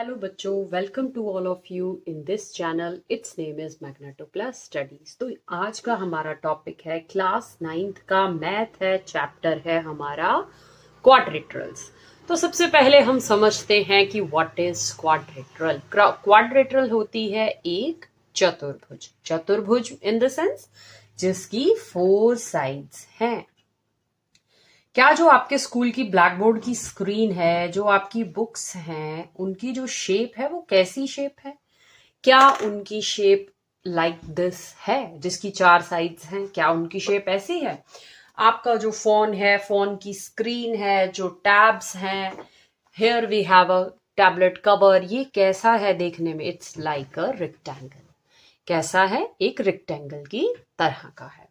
Hello बच्चों, welcome to all of you in this channel. It's name is Magneto plus studies. तो आज का हमारा टॉपिक है क्लास 9th का मैथ है, चैप्टर है हमारा क्वाड्रेटरल्स। तो सबसे पहले हम समझते हैं कि व्हाट इज क्वाड्रेटरल। क्वाड्रेटरल होती है एक चतुर्भुज। चतुर्भुज इन द सेंस जिसकी 4 साइड्स हैं। क्या जो आपके स्कूल की ब्लैक बोर्ड की स्क्रीन है, जो आपकी बुक्स हैं, उनकी जो शेप है वो कैसी शेप है? क्या उनकी शेप लाइक दिस है जिसकी 4 साइड्स हैं? क्या उनकी शेप ऐसी है? आपका जो फोन है, फोन की स्क्रीन है, जो टैब्स हैं, here we have a tablet cover, ये कैसा है देखने में? It's like a rectangle. कैसा है? एक रेक्टेंगल की तरह का है।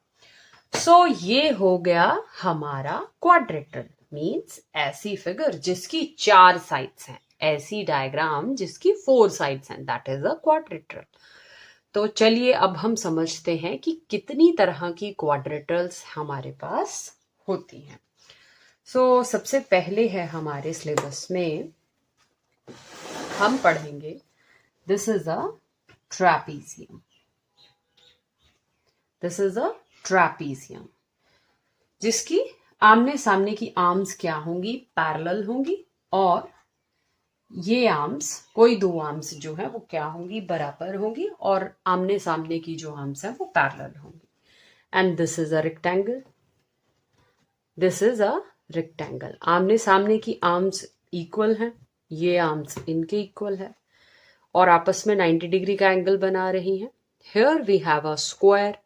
ये हो गया हमारा क्वाड्रेटरल। मीन्स ऐसी फिगर जिसकी 4 साइड्स हैं, ऐसी डायग्राम जिसकी 4 साइड्स हैं, दैट इज अ क्वाड्रेटरल। तो चलिए अब हम समझते हैं कि कितनी तरह की क्वाड्रेटरल्स हमारे पास होती हैं। सबसे पहले है हमारे सिलेबस में हम पढ़ेंगे, this is a trapezium. This is a trapezium जिसकी आमने सामने की आर्म्स क्या होंगी? पैरेलल होंगी। और ये आर्म्स, कोई 2 आर्म्स जो है वो क्या होंगी? बराबर होंगी। और आमने सामने की जो आर्म्स है वो पैरेलल होंगी। And this is a rectangle. This is a rectangle. आमने सामने की आर्म्स इक्वल हैं, ये आर्म्स इनके इक्वल है और आपस में 90 डिग्री का एंगल बना रही हैं। Here we have a square.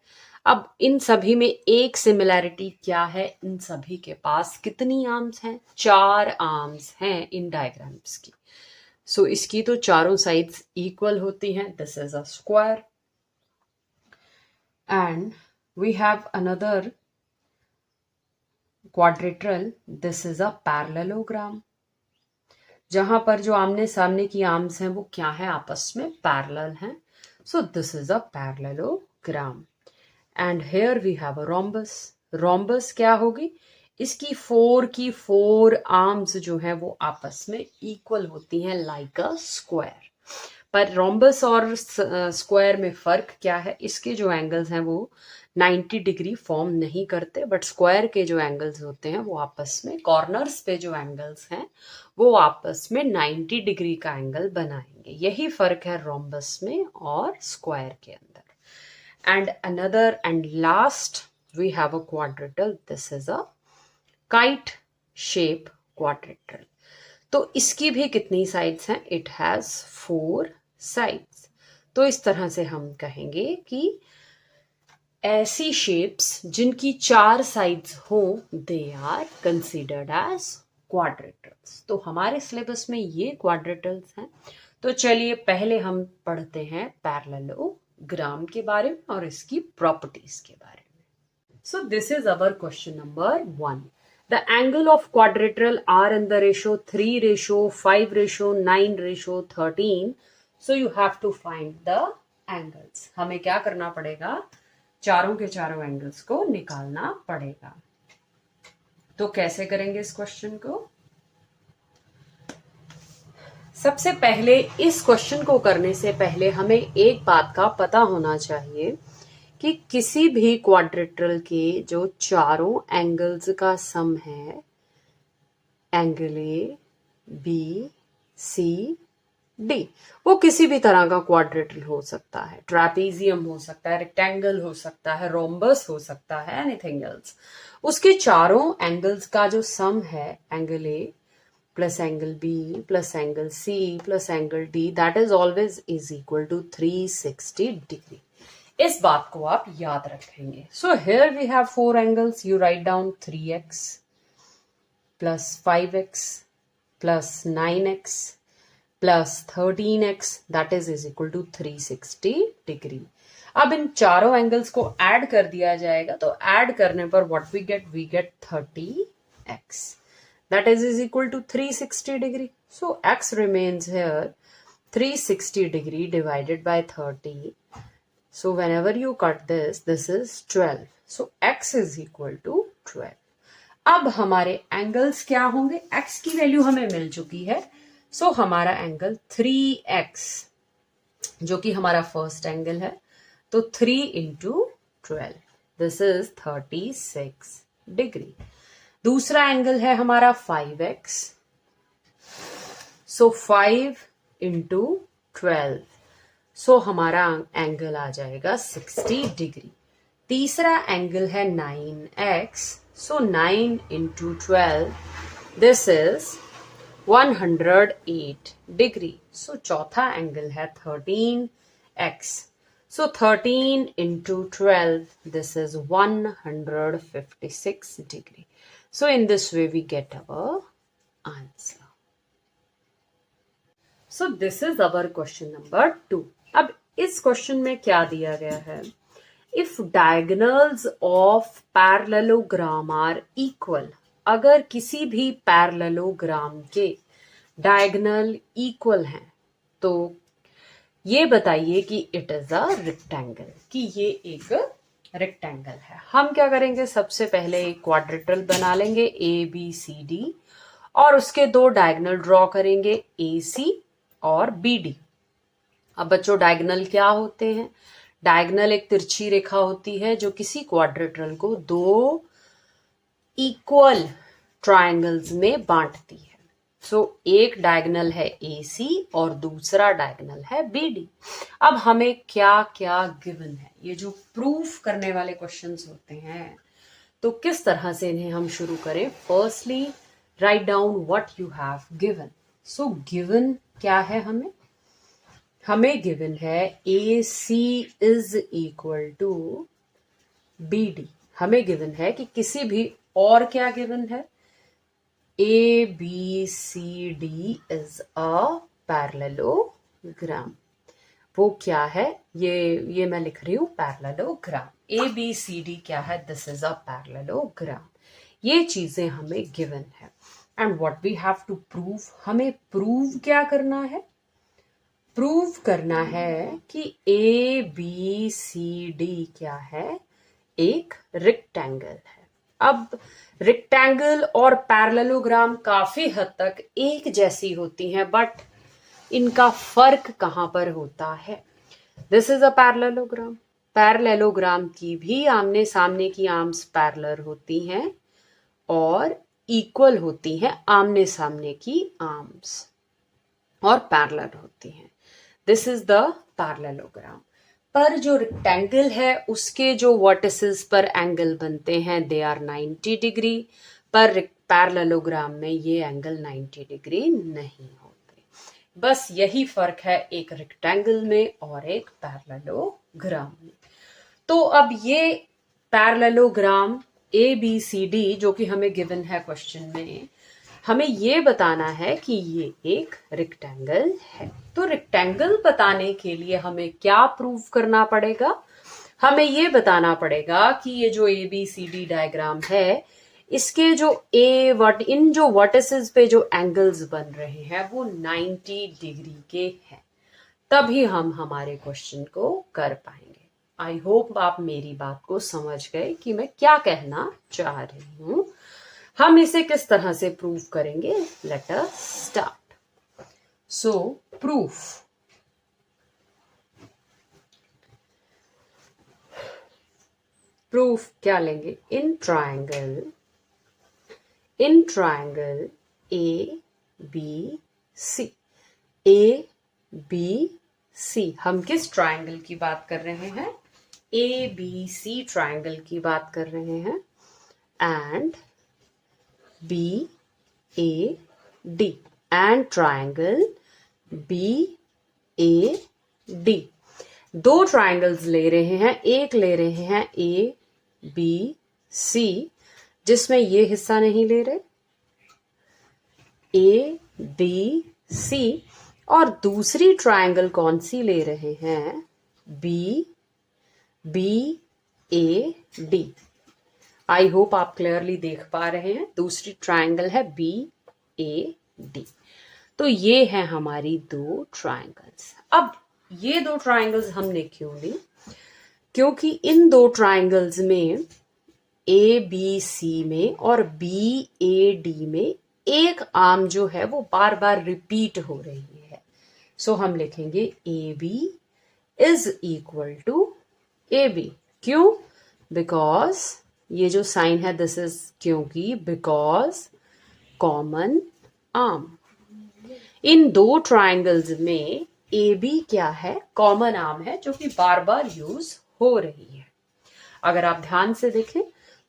अब इन सभी में एक सिमिलैरिटी क्या है? इन सभी के पास कितनी आर्म्स हैं? 4 आर्म्स हैं इन डायग्राम्स की। इसकी तो चारों साइड्स इक्वल होती हैं। This is a square and we have another quadrilateral. This is a parallelogram, जहां पर जो आमने सामने की आर्म्स हैं वो क्या है? आपस में पैरेलल हैं। This is a parallelogram. And here we have a rhombus. Rhombus क्या होगी? इसकी 4 की 4 आर्म्स जो है वो आपस में इक्वल होती हैं लाइक अ स्क्वायर। पर रोम्बस और स्क्वायर में फर्क क्या है? इसके जो एंगल्स हैं वो 90 डिग्री फॉर्म नहीं करते, बट स्क्वायर के जो एंगल्स होते हैं वो आपस में, कॉर्नर्स पे जो एंगल्स हैं वो आपस में 90 डिग्री का एंगल बनाएंगे। यही फर्क है रोम्बस में और स्क्वायर के अंदर। And another and last we have a quadrilateral. This is a kite shape quadrilateral. तो इसकी भी कितनी साइड्स हैं? It has 4 sides. तो इस तरह से हम कहेंगे कि ऐसी शेप्स जिनकी 4 साइड्स हो, दे आर कंसिडर्ड एज क्वाड्रेटरल्स। तो हमारे सिलेबस में ये क्वाड्रेटरल्स हैं। तो चलिए पहले हम पढ़ते हैं पैरेललोग्राम के बारे में और इसकी प्रॉपर्टीज के बारे में। This is our question number 1। The angle of quadrilateral are in the ratio 3:5:9:13. So you have to find the angles. हमें क्या करना पड़ेगा? चारों के चारों एंगल्स को निकालना पड़ेगा। तो कैसे करेंगे इस क्वेश्चन को? सबसे पहले इस क्वेश्चन को करने से पहले हमें एक बात का पता होना चाहिए कि किसी भी क्वाड्रिलेटरल के जो चारों एंगल्स का सम है, angle A, B, C, D, वो किसी भी तरह का क्वाड्रिलेटरल हो सकता है। ट्रैपीजियम हो सकता है, रेक्टेंगल हो सकता है, रोम्बस हो सकता है, एनीथिंग एल्स। उसके चारों एंगल्स का जो सम है, angle A plus angle B plus angle C plus angle D, that is always is equal to 360 degree. इस बात को आप याद रखेंगे। Here we have 4 angles. You write down 3x plus 5x plus 9x plus 13x, that is equal to 360 degree. अब इन चारों angles को add कर दिया जाएगा, तो ऐड करने पर what we get 30x, that is equal to 360 degree. So x remains here 360 degree divided by 30. So whenever you cut this, this is 12. So x is equal to 12. अब हमारे angles क्या होंगे? x की value हमें मिल चुकी है सो हमारा angle 3x जो कि हमारा फर्स्ट एंगल है, तो 3 इंटू 12 दिस इज 36 डिग्री। दूसरा एंगल है हमारा 5x, सो 5 इंटू 12 सो हमारा एंगल आ जाएगा 60 डिग्री। तीसरा एंगल है 9x, so 9 into 12 this is 108 degree. So चौथा एंगल है 13x, so 13 into 12 this is 156 degree. So in this way we get our answer. So this is our question number 2। अब इस question में क्या दिया गया है, if diagonals of parallelogram are equal, अगर किसी भी पैरेललोग्राम के डायगोनल इक्वल हैं तो ये बताइए कि इट इज अ रेक्टेंगल, कि ये एक रेक्टेंगल है। हम क्या करेंगे, सबसे पहले एक क्वाड्रेटल बना लेंगे ABCD और उसके दो डायगोनल ड्रॉ करेंगे AC और BD। अब बच्चों डायगोनल क्या होते हैं, डायगोनल एक तिरछी रेखा होती है जो किसी क्वाड्रेटल को दो इक्वल ट्रायंगल्स में बांटती है। सो एक डायगोनल है AC और दूसरा डायगोनल है BD। अब हमें क्या क्या गिवन है, ये जो प्रूफ करने वाले क्वेश्चंस होते हैं, तो किस तरह से इन्हें हम शुरू करें। Firstly write down what you have given. So given क्या है, हमें गिवन है AC is equal to BD। हमें गिवन है कि किसी भी और क्या गिवन है, ABCD इज अ पैरेललोग्राम। वो क्या है, ये मैं लिख रही हूं पैरेललोग्राम। ABCD क्या है, दिस इज अ पैरेललोग्राम। ये चीजें हमें गिवन है। And what we have to prove, हमें प्रूव क्या करना है, प्रूव करना है कि ABCD क्या है, एक रेक्टेंगल है। अब रेक्टेंगल और पैरेललोग्राम काफी हद तक एक जैसी होती हैं, बट इनका फर्क कहां पर होता है। This is a parallelogram. Parallelogram की भी आमने सामने की आर्म्स पैरेलल होती हैं और इक्वल होती हैं, आमने सामने की आर्म्स और पैरेलल होती हैं। This is the parallelogram. पर जो रेक्टेंगल है उसके जो वर्टिसेस पर एंगल बनते हैं दे आर 90 डिग्री, पर पैरेललोग्राम में ये एंगल 90 डिग्री नहीं होते। बस यही फर्क है एक रेक्टेंगल में और एक पैरेललोग्राम में। तो अब ये पैरेललोग्राम ABCD जो कि हमें गिवन है क्वेश्चन में, हमें ये बताना है कि ये एक रेक्टेंगल है। तो रेक्टेंगल बताने के लिए हमें क्या प्रूव करना पड़ेगा, हमें ये बताना पड़ेगा कि ये जो ABCD डायग्राम है, इसके जो इन जो वर्टिसेस पे जो एंगल्स बन रहे हैं वो 90 डिग्री के हैं, तभी हम हमारे क्वेश्चन को कर पाएंगे। आई होप आप मेरी बात को समझ गए कि मैं क्या कहना चाह रही हूं। हम इसे किस तरह से प्रूव करेंगे, लेट अस स्टार्ट। सो प्रूफ, प्रूफ क्या लेंगे, इन ट्रायंगल ABC, ABC हम किस ट्रायंगल की बात कर रहे हैं, ABC ट्रायंगल की बात कर रहे हैं। And BAD and triangle BAD, दो ट्रायंगल्स ले रहे हैं, एक ले रहे हैं ABC जिसमें ये हिस्सा नहीं ले रहे ABC, और दूसरी ट्रायंगल कौन सी ले रहे हैं, BAD। आई होप आप क्लियरली देख पा रहे हैं, दूसरी ट्रायंगल है BAD। तो ये है हमारी दो ट्रायंगल्स। अब ये दो ट्रायंगल्स हमने क्यों ली, क्योंकि इन दो ट्रायंगल्स में ABC में और BAD में एक आर्म जो है वो बार बार रिपीट हो रही है। सो हम लिखेंगे A B is equal to A B. क्यों? बिकॉज ये जो साइन है दिस इज क्योंकि बिकॉज कॉमन आर्म। इन दो ट्राइंगल्स में ए बी क्या है? कॉमन आर्म है जो कि बार बार यूज हो रही है। अगर आप ध्यान से देखें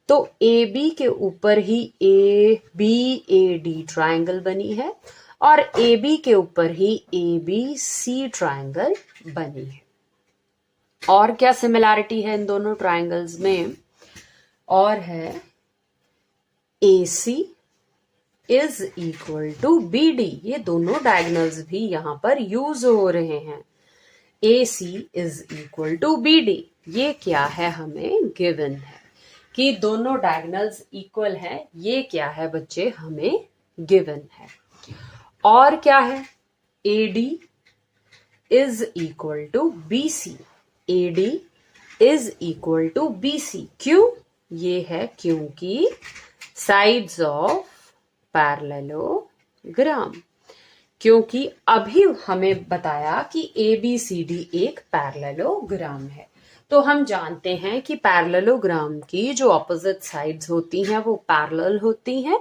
तो ए बी के ऊपर ही A B A D triangle बनी है और ए बी के ऊपर ही ए बी सी ट्राइंगल बनी है। और क्या सिमिलैरिटी है इन दोनों ट्राइंगल्स में? और है A C is equal to B D. ये दोनों डायगोनल्स भी यहां पर यूज हो रहे हैं। A C is equal to B D, ये क्या है? हमें गिवन है कि दोनों डायगोनल्स इक्वल हैं। ये क्या है बच्चे? हमें गिवन है। और क्या है? A D is equal to B C. A D is equal to B C. क्यों? ये है क्योंकि साइड्स ऑफ पैरेललोग्राम। क्योंकि अभी हमें बताया कि ए बी सी डी एक पैरेललोग्राम है, तो हम जानते हैं कि पैरेललोग्राम की जो ऑपोजिट साइड्स होती हैं वो पैरेलल होती हैं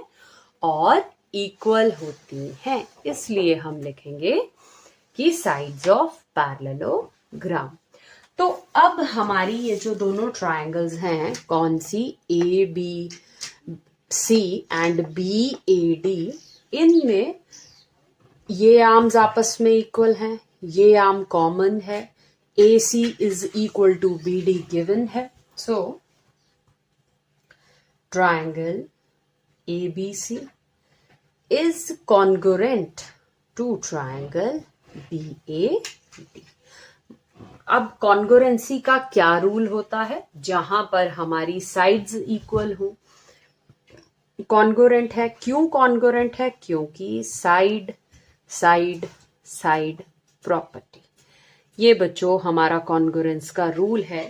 और इक्वल होती हैं। इसलिए हम लिखेंगे कि साइड्स ऑफ पैरेललोग्राम। तो अब हमारी ये जो दोनों ट्रायंगल्स हैं, कौन सी? A B C and B A D, इनमें ये आर्म्स आपस में इक्वल हैं, ये आर्म कॉमन है, A C is equal to B D given है। So triangle A B C is congruent to triangle B A D. अब congruency का क्या रूल होता है? जहां पर हमारी साइड्स इक्वल हो कॉन्ग्रुएंट है। क्यों कॉन्ग्रुएंट है? क्योंकि साइड साइड साइड प्रॉपर्टी। ये बच्चों हमारा कॉन्ग्रुएंस का रूल है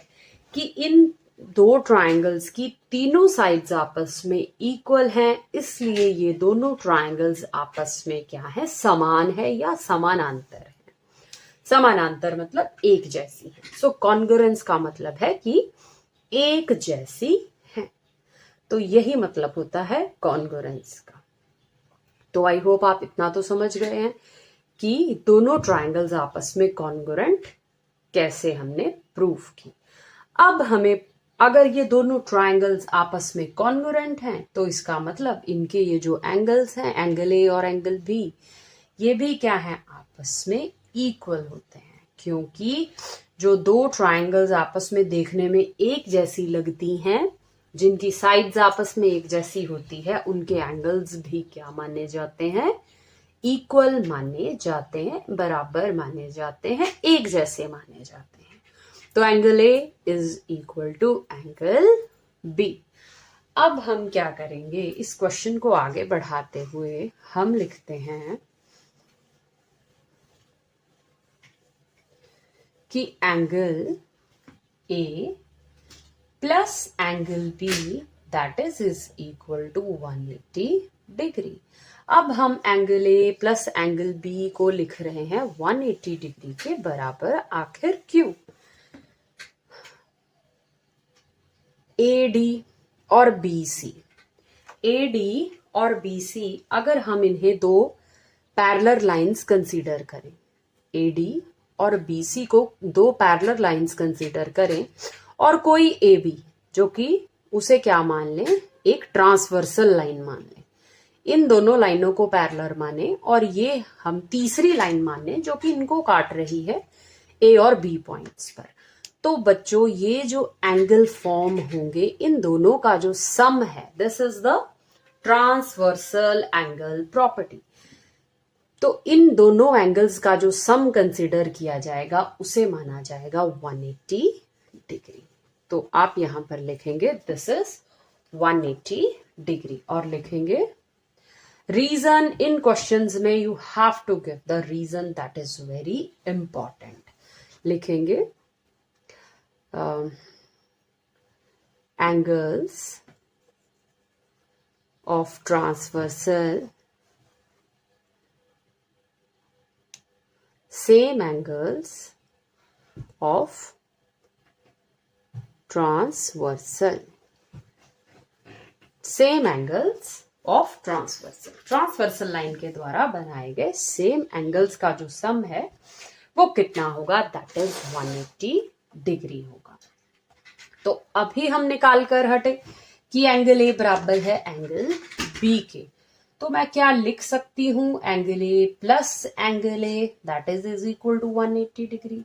कि इन दो ट्रायंगल्स की तीनों साइड्स आपस में इक्वल हैं, इसलिए ये दोनों ट्रायंगल्स आपस में क्या है? समान है या समानांतर है। समानांतर मतलब एक जैसी है। सो कॉन्ग्रुएंस का मतलब है कि एक जैसी है। तो यही मतलब होता है कॉन्ग्रुएंस का। तो आई होप आप इतना तो समझ गए हैं कि दोनों ट्रायंगल्स आपस में कॉन्ग्रुएंट कैसे हमने प्रूव की। अब हमें अगर ये दोनों ट्रायंगल्स आपस में कॉन्ग्रुएंट हैं तो इसका मतलब इनके ये जो एंगल्स हैं, एंगल ए और एंगल बी, ये भी क्या है? आपस में इक्वल होते हैं। क्योंकि जो दो ट्रायंगल्स आपस में देखने में एक जैसी लगती हैं, जिनकी साइड्स आपस में एक जैसी होती है, उनके एंगल्स भी क्या माने जाते हैं? इक्वल माने जाते हैं, बराबर माने जाते हैं, एक जैसे माने जाते हैं। तो angle A is equal to angle B. अब हम क्या करेंगे? इस क्वेश्चन को आगे बढ़ाते हुए हम लिखते हैं कि angle A plus angle B that is equal to 180 degree. अब हम angle A plus angle B को लिख रहे हैं 180 डिग्री के बराबर। आखिर क्यों? ए डी और बी सी, ए डी और बी सी, अगर हम इन्हें दो पैरेलल लाइंस कंसीडर करें, ए डी और बी सी को दो पैरेलल लाइंस कंसीडर करें और कोई ए बी जो कि उसे क्या मान लें? एक ट्रांसवर्सल लाइन मान लें। इन दोनों लाइनों को पैरेलल माने और ये हम तीसरी लाइन माने जो कि इनको काट रही है ए और बी पॉइंट्स पर। तो बच्चों ये जो एंगल फॉर्म होंगे इन दोनों का जो सम है, this is the transversal angle property. तो इन दोनों एंगल्स का जो सम कंसिडर किया जाएगा उसे माना जाएगा 180 डिग्री। तो आप यहां पर लिखेंगे दिस इज 180 डिग्री और लिखेंगे रीजन। इन क्वेश्चंस में you have to give the reason, that is very important. लिखेंगे angles of transversal same angles of transversal. Same angles of transversal line के द्वारा बनाए गए सेम एंगल्स का जो सम है वो कितना होगा, दैट इज 180 डिग्री होगा। तो अभी हम निकाल कर हटे कि एंगल ए बराबर है एंगल बी के, तो मैं क्या लिख सकती हूं, angle A plus angle A that is equal to 180 degree.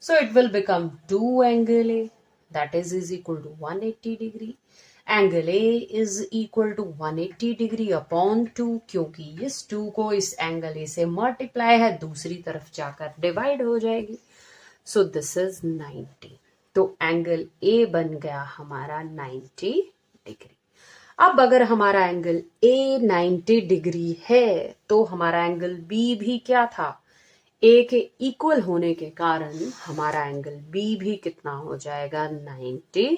So it will become 2 angle A that is equal to 180 degree. Angle A is equal to 180 degree upon 2, क्योंकि इस 2 को इस एंगल ए से मल्टीप्लाई है, दूसरी तरफ जाकर divide हो जाएगी। सो दिस इज 90। तो एंगल ए बन गया हमारा 90 डिग्री। अब अगर हमारा एंगल ए 90 डिग्री है तो हमारा एंगल बी भी क्या था, ए के इक्वल होने के कारण हमारा एंगल बी भी कितना हो जाएगा, 90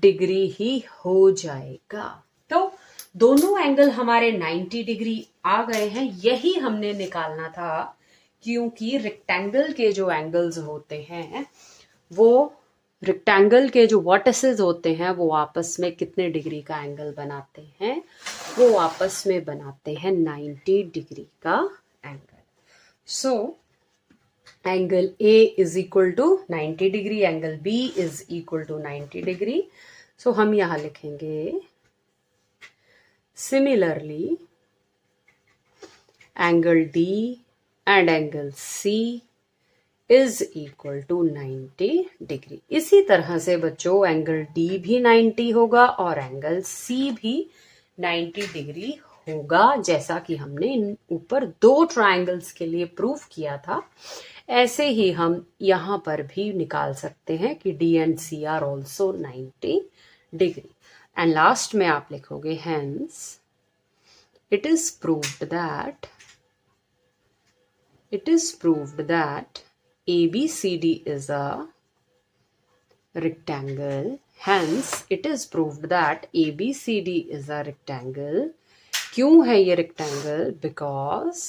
डिग्री ही हो जाएगा। तो दोनों एंगल हमारे 90 डिग्री आ गए हैं, यही हमने निकालना था, क्योंकि रेक्टेंगल के जो एंगल्स होते हैं वो रेक्टेंगल के जो वर्टिसेस होते हैं वो आपस में कितने डिग्री का एंगल बनाते हैं, वो आपस में बनाते हैं 90 डिग्री का angle. So angle A is equal to 90 degree, angle B is equal to 90 degree. So हम यहां लिखेंगे similarly angle D and angle C is equal to 90 degree. इसी तरह से बच्चों एंगल डी भी 90 होगा और एंगल सी भी 90 डिग्री होगा, जैसा कि हमने ऊपर 2 ट्रायंगल्स के लिए प्रूफ किया था। ऐसे ही हम यहां पर भी निकाल सकते हैं कि D and C are also 90 degree. And last में आप लिखोगे hence it is proved that ABCD is a rectangle. Hence, it is proved that ABCD is a rectangle. क्यों है ये rectangle? Because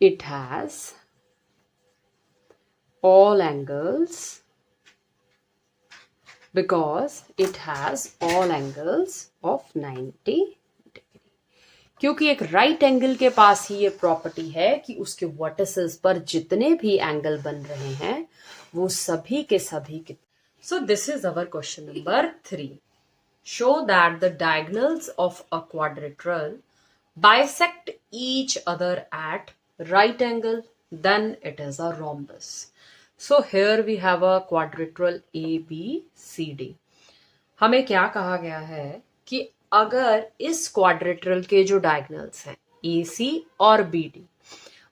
it has all angles. Because it has all angles of 90 क्योंकि एक right angle के पास ही ये property है कि उसके वर्टिसेस पर जितने भी एंगल बन रहे हैं वो सभी के सभी so this is our question number 3। Show that the diagonals of a quadrilateral bisect each other at right angle, then it is a rhombus. So here we have a quadrilateral ABCD। हमें क्या कहा गया है कि अगर इस quadrilateral के जो डायगोनल्स हैं AC और BD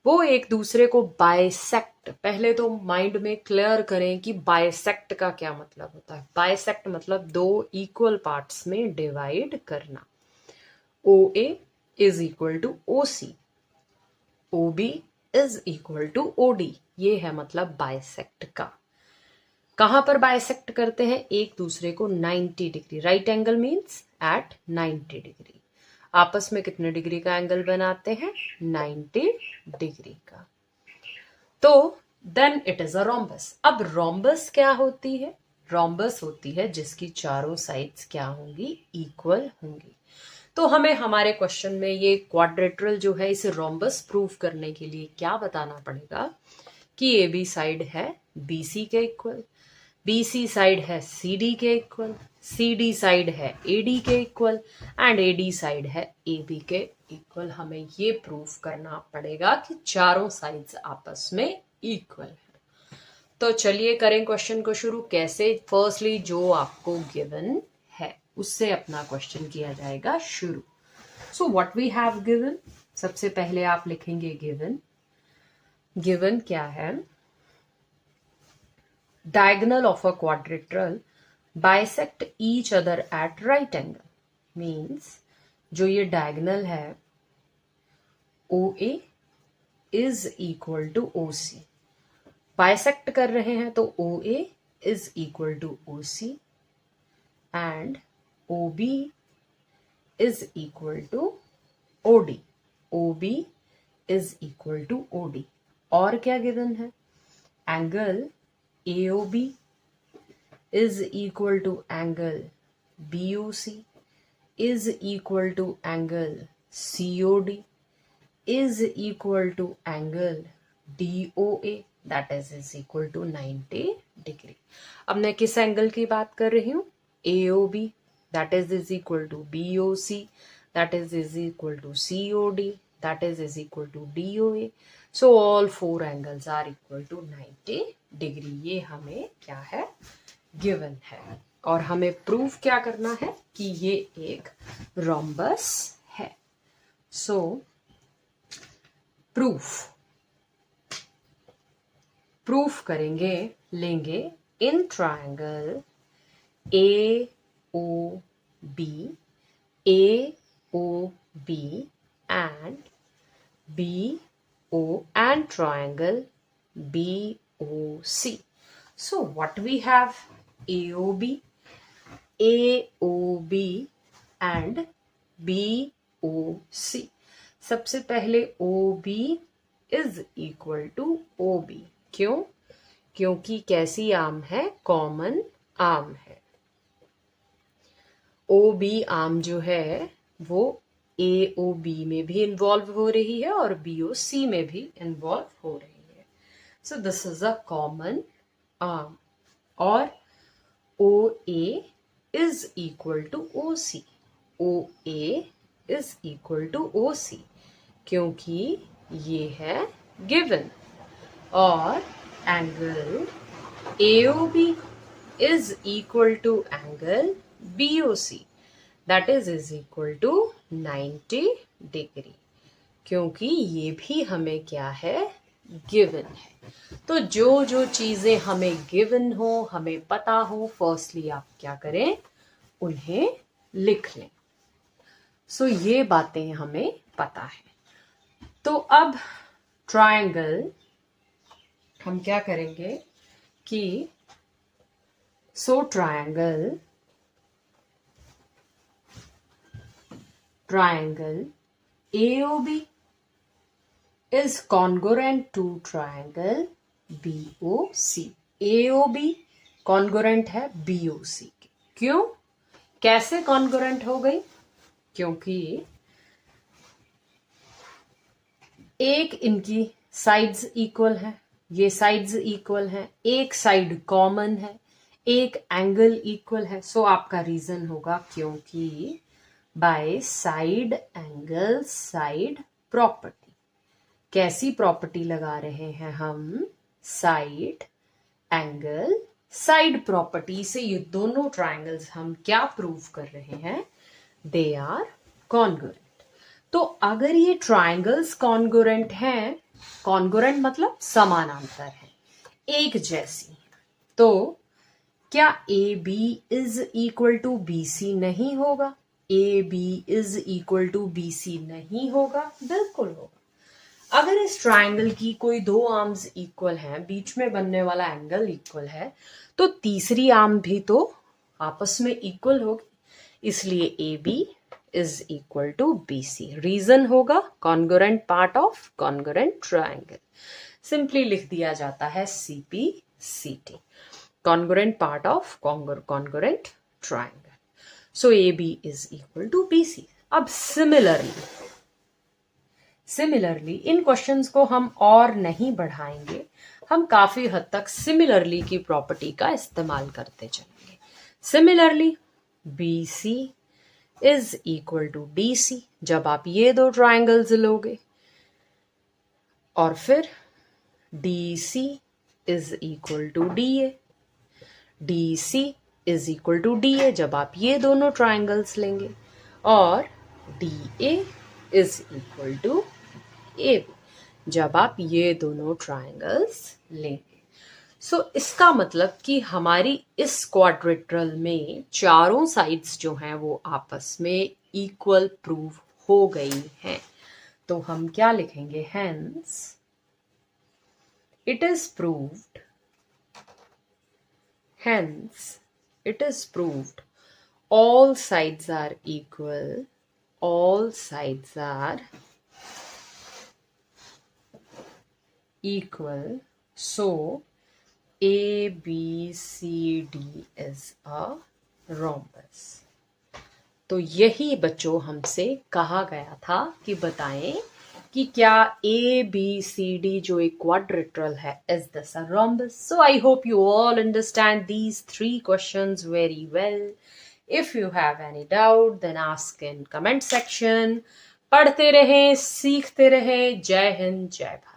वो एक दूसरे को बाइसेक्ट, पहले तो माइंड में क्लियर करें कि बाइसेक्ट का क्या मतलब होता है। बाइसेक्ट मतलब 2 इक्वल पार्ट्स में डिवाइड करना। OA is equal to OC, OB is equal to OD, ये है मतलब बाइसेक्ट का। कहां पर बाइसेक्ट करते हैं, एक दूसरे को 90 degree, right angle means at 90 degree. आपस में कितने डिग्री का एंगल बनाते हैं, 90 डिग्री का। तो then it is a rhombus. अब रोम्बस क्या होती है, रोम्बस होती है जिसकी चारों साइड्स क्या होंगी, इक्वल होंगी। तो हमें हमारे क्वेश्चन में ये क्वाड्रिलेटरल जो है इसे रोम्बस प्रूफ करने के लिए क्या बताना पड़ेगा कि AB साइड है BC के इक्वल, BC साइड है CD के इक्वल, CD साइड है AD के इक्वल एंड AD साइड है AB के इक्वल। हमें ये प्रूफ करना पड़ेगा कि चारों साइड्स आपस में इक्वल है। तो चलिए करें क्वेश्चन को शुरू। कैसे, फर्स्टली जो आपको गिवन है उससे अपना क्वेश्चन किया जाएगा शुरू। So what we have given, सबसे पहले आप लिखेंगे गिवन। गिवन क्या है, diagonal of a quadrilateral bisect each other at right angle, means जो ये diagonal है OA is equal to OC, bisect कर रहे हैं तो OA is equal to OC and OB is equal to OD, OB is equal to OD। और क्या given है? Angle AOB is equal to angle BOC is equal to angle COD is equal to angle DOA that is equal to 90 degree. अब मैं किस angle की बात कर रही हूँ? AOB that is equal to BOC that is equal to COD that is equal to DOA। So all four angles are equal to 90 degree. ये हमें क्या है? गिवन है। और हमें प्रूफ क्या करना है कि ये एक रोम्बस है। सो प्रूफ करेंगे, लेंगे in triangle AOB and BO and triangle BOC। So what we have? AOB and BOC। सबसे पहले OB is equal to OB। क्यों? क्योंकि कैसी आर्म है? कॉमन आर्म है। OB आर्म जो है वो AOB में भी इन्वॉल्व हो रही है और BOC में भी इन्वॉल्व हो रही है। सो this is a common arm. और OA is equal to OC। OA is equal to OC क्योंकि ये है गिवन। और angle AOB is equal to angle BOC that is equal to 90 degree क्योंकि ये भी हमें क्या है? गिवन है। तो जो जो चीजें हमें गिवन हो, हमें पता हो, फर्स्टली आप क्या करें? उन्हें लिख लें। सो ये बातें हमें पता है। तो अब ट्रायंगल हम क्या करेंगे कि triangle AOB is congruent to triangle BOC। AOB congruent है BOC के। क्यों? कैसे congruent हो गई? क्योंकि एक इनकी साइड्स इक्वल है, ये साइड्स इक्वल है, एक साइड कॉमन है, एक एंगल इक्वल है। सो आपका रीजन होगा क्योंकि by side angle side property. कैसी प्रॉपर्टी लगा रहे हैं हम? साइड एंगल साइड प्रॉपर्टी से ये दोनों ट्रायंगल्स हम क्या प्रूव कर रहे हैं? They are congruent. तो अगर ये ट्रायंगल्स कॉन्ग्रुएंट हैं, कॉन्ग्रुएंट मतलब समानांतर है, एक जैसी, तो क्या AB is equal to BC नहीं होगा? AB is equal to BC नहीं होगा? बिल्कुल होगा। अगर इस ट्रायंगल की कोई दो आर्म्स इक्वल हैं, बीच में बनने वाला एंगल इक्वल है, तो तीसरी आर्म भी तो आपस में इक्वल होगी। इसलिए AB is equal to BC। Reason होगा congruent part of congruent triangle. Simply लिख दिया जाता है CPCT, congruent part of congruent triangle। So AB is equal to BC। अब सिमिलरली इन क्वेश्चंस को हम और नहीं बढ़ाएंगे, हम काफी हद तक सिमिलरली की प्रॉपर्टी का इस्तेमाल करते चलेंगे। Similarly BC is equal to DC जब आप ये दो ट्रायंगल्स लोगे, और फिर DC is equal to DA, DC is equal to DA जब आप ये दोनों ट्रायंगल्स लेंगे, और DA is equal to AB जब आप ये दोनों ट्रायंगल्स लेंगे। सो इसका मतलब कि हमारी इस क्वाड्रिलेटरल में चारों साइड्स जो हैं वो आपस में इक्वल प्रूव हो गई हैं। तो हम क्या लिखेंगे? Hence it is proved, hence it is proved all sides are equal equal. So ABCD is a rhombus. तो यही बच्चों हमसे कहा गया था कि बताएं कि क्या ABCD जो एक क्वाड्रिलेटरल है, is this a rhombus? So I hope you all understand these 3 questions very well. If you have any doubt, then ask in comment section. पढ़ते रहें, सीखते रहें. जय हिंद, जय भारत.